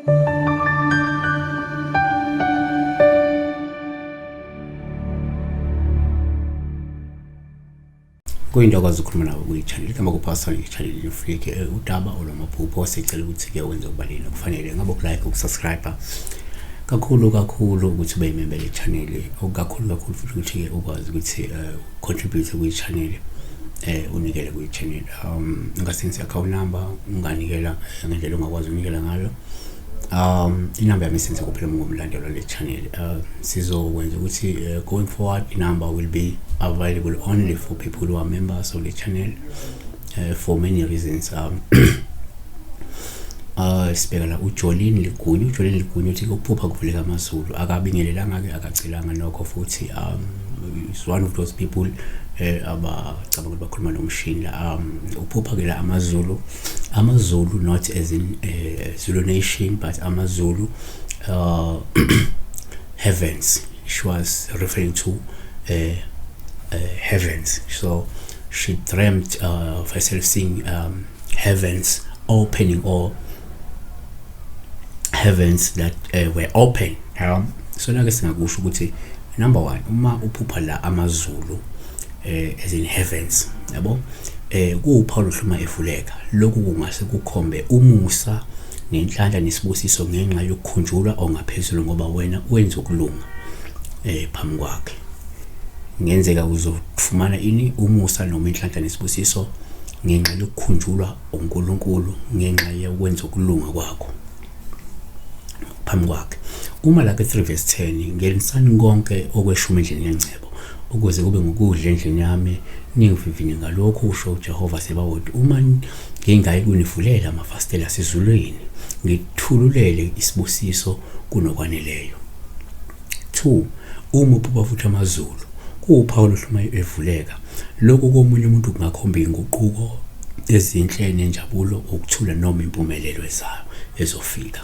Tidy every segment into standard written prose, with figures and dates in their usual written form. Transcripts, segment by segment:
Kuyinto akwazi ukukhuluma nawe kwi-channel kama kupasa i-channel yofike udaba olamaphupho secela ukuthi ke wenze ukubalini kufanele ngabe ukulike ukusubscribe kakhulu ukuthi ube member le-channel kakhulu futhi ukuthi ukwazi ukuthi contribute kwi-channel unikele kwi-channel ungasebenzisa account number unganikela ngendlela ongakwazi unikela ngayo inamba yami isenze kuphela ngomlandelo le channel sizokwenza ukuthi going forward the number will be available only for people who are members of the channel for many reasons sibekela uJolene Ligunya uthi ukuphupha kuvuleka amazulu akabingelelanga ke akacelanga nokho futhi is one of those people abacabanga ukuthi bakhuluma nomshini la uphupha ke la amazulu not as in Zulu nation but amazulu heavens. She was referring to heavens, so she dreamt of herself seeing heavens opening or heavens that were open. So nake singakusho ukuthi number 1 uma uphupha la amazulu as in heavens yabo kuPaul uhluma evuleka lokhu kungase kukhombe umusa nenhlanhla nesibusiso ngenxa yokukhunjulwa ongaphezulu ngoba wena wenza ukulunga phambi kwakhe ngenzeka uzofumana ini umusa noma inhlanhla nesibusiso ngenxa yokukhunjulwa uNkulunkulu ngenxa yokwenza ukulunga kwakho phambi kwakhe. Uma la ke 3 verse 10 ngelisani konke okweshumi endlini yencebo ukuze kube ngokudla endlini yami ningivivinye ngalokho usho uJehova Sebawoti uma ngingayi kunivulela amafastela sezulwini ngithululele isibusiso kunokwaneleyo. 2 uma uphupha futhi amazulu kuPaul uhluma evuleka lokho komunye umuntu kungakhomba inguquko ezinhle nenjabulo ukuthula noma impumelelo ezayo ezofika.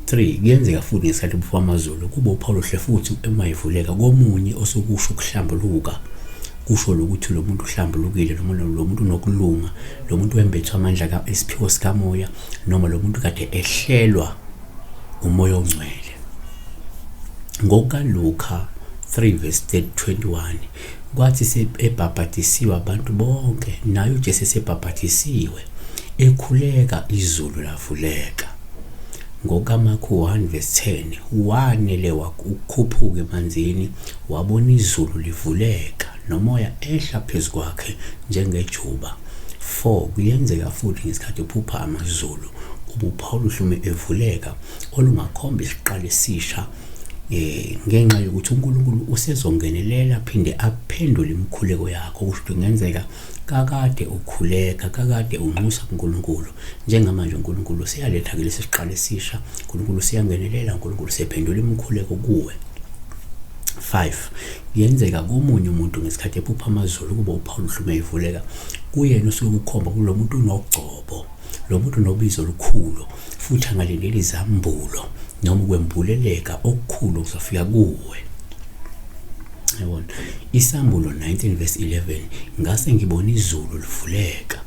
3 kuyenzeka futhi ngesikhathi uphupha amazulu kuba uPaul uhle futhi emayivuleka komunye osukusho ukuhlambuluka kusho ukuthi lo muntu uhlambulukile lo muntu unokulunga lo muntu wembethwa amandla kaSiphiwo sikamoya noma lo muntu kade ehlelwa umoya ongcwele. NgokaLuka 3 verse 21 kwathi ebhaphathisiwe abantu bonke naye uJesu sebhaphathisiwe ekhuleka izulu lavuleka. NgokaMakho 1 verse 10 wanele wakukhuphuka emanzini wabona izulu livuleka nomoya ehla phezu kwakhe njengejuba. 4 kuyenzeka futhi ngesikhathi uphupha amazulu uPaul uhlume evuleka olungakhomba isiqalo esisha ngenxa yokuthi uNkulunkulu usezongenelela aphinde aphendule imikhuleko yakho kusho kungenzeka kakade ukhuleka kakade unxusa kuNkulunkulu njengamanje uNkulunkulu siyaletha ke lesi siqalo esisha uNkulunkulu siyangenelela uNkulunkulu sephendula imikhuleko kuwe. 5 yenzeka komunye umuntu ngesikhathi ephupha amazulu kuba uPaul uhlume evuleka kuyena usuke ukukhomba kulo muntu unogcobo lo muntu nobizo olukhulu futhi angalindeli izambulo noma kwembuleleka okukhulu kuzofika kuwe. Yabona Isambulo 19 verse 11 ngase ngibona izulu livuleka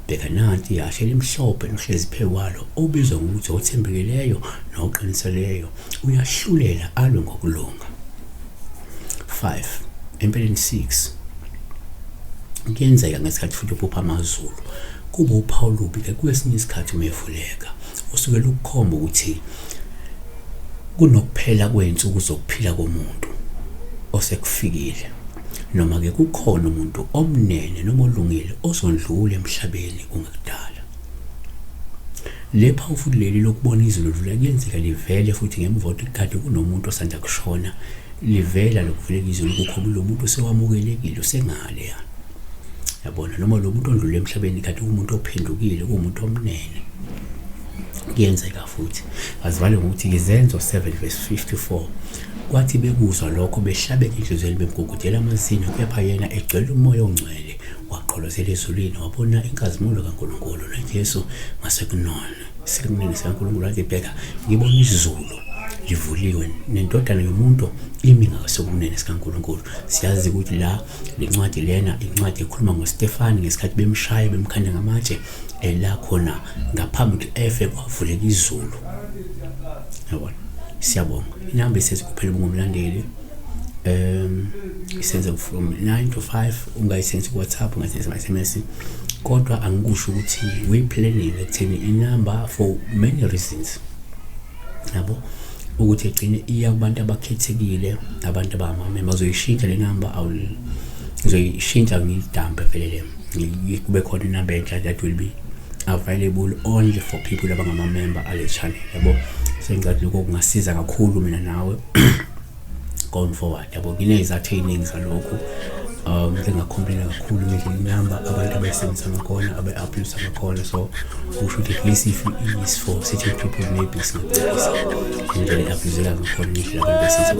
bheka nanti yashe limhlophe nohlezi phezu kwalo obizwa ngokuthi othembekileyo noqiniseleyo uyahlulela alwe ngokulunga. 5 empeleni 6 kuyenzeka ngesikhathi futhi uphupha amazulu kuba uPaul ubike kwesinye isikhathi umevuleka usuke ukukhomba ukuthi kunokuphela kwensuku zokuphila komuntu osekufikile noma ke kukhona umuntu omnene noma olungile osondlula emhlabeni kungekudala. Lepha futhi leli lokubona izulu livula kuyenzeka livele futhi ngemva kokukade kunomuntu osanda kushona livela lokuvuleka izulu kukhomba lo muntu sewamukelekile usengale yana. Yabona noma lo muntu ondlule emhlabeni kade umuntu ophendukile kumuntu omnene. Kuyenzeka futhi azivale ngokuthi izenzo 7 verse 54 kwathi bekuzwa lokho behlabeka inhliziyo bemgugudela amazinyo kepha yena egcwele umoya ongcwele waqolozela ezulwini wabona inkazimulo kaNkulunkulu noJesu ngasekunene sikaNkulunkulu athi bheka ngibona izulu livuliwe nendodana yomuntu imi ngasokunene sikaNkulunkulu. Siyazi ukuthi la lencwadi lena incwadi ekhuluma ngoStefani ngesikhathi bemshaya bemkhanda ngamatshe la khona ngaphambi ukuthi efe kwavuleka izulu. Yabona, siyabonga. Inamba isezikuphela ngomlandeli. Isenze from 9 to 5 ungayisenze ku WhatsApp, ungayisenze SMS, kodwa angikusho ukuthi we planning ekutheni inamba for many reasons. Yabo, ukuthi egcine iya kubantu abakhethekile, abantu abamamema bazoyishintsha le number ngizoyishintsha ngiyidampe vele kube khona inamba entsha that will be available only for people abangamamember ale channel. Yabo, sengathi lokho kungasiza kakhulu mina nawe going forward. Yabo, nginezathu eziningi zalokho ngingakhomplela kakhulu ngendlela abantu abayisebenzisa ngakhona abe-upload ngakhona. So usho ukuthi at least if it is for certain people maybe singacebisa indlela e-uploadeka ngakhona ngendlela abantu besenza